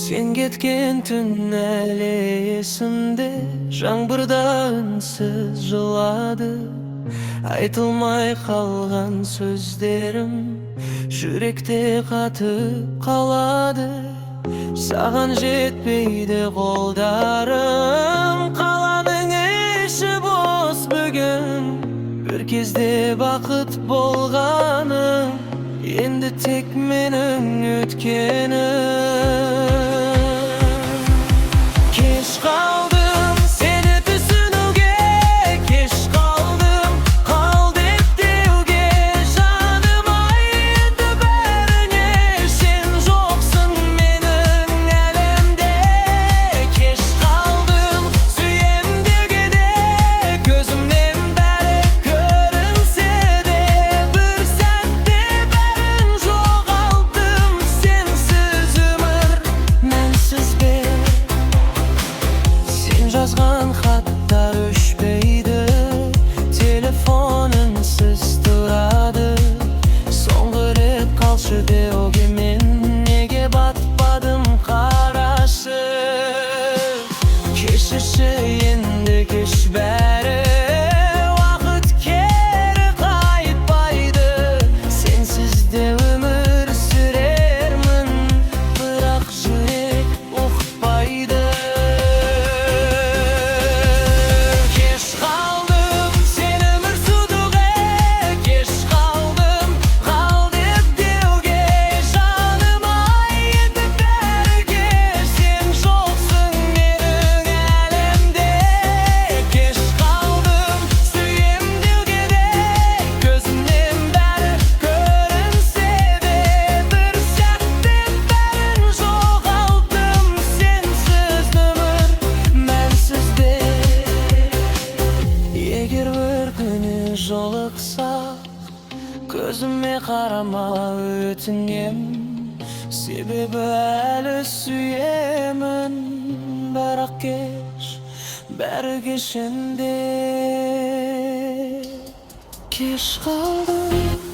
Sen ketken tün әлі есімде, жаңбырда үнсіз жылады. Айтылмай қалған сөздерім жүректе қатып қалады. Саған жетпейді қолдарым, қаланың іші бос бүгін. Bir кезде бақыт болғаным, енді тек менің өткенім. Кеш қалдым сені түсінуге, кеш қалдым қал деп деуге. Жаным-ай, енді бәріне сен жоқсың менің әлемде. Кеш қалдым сүйем деуге де, көзімнен бәрі көрінсе де. Bir сәтте бәрін жоғалттым, сенсіз өмір мәнсіз бе? Сен жазған хаттар өшпейді, телефон үнсіз тұрады. Соңғы рет қалшы деуге мен неге батпадым қарашы. Кешірші енді кеш бәрі, уақыт кері қайтпайды. Сенсіз де өмір сүрермін, бірақ жүрек ұқпайды. Кеш қалдым сені өмір сүруге, кеш қалдым қал деп деуге. Жаным-ай, енді бәрі кеш, сен жоқсың менің әлемде. Кеш қалдым сүйем деуге де, көзімнен бәрі көрінсе де. Bir сәтте бәрін жоғалттым, сенсіз өмір мәнсіз бе? Егер бір күні жолықсақ, көзіме қарама өтінем. Себебі әлі сүйемін, бірақ кеш, бәрі кешінде. Кеш қалдым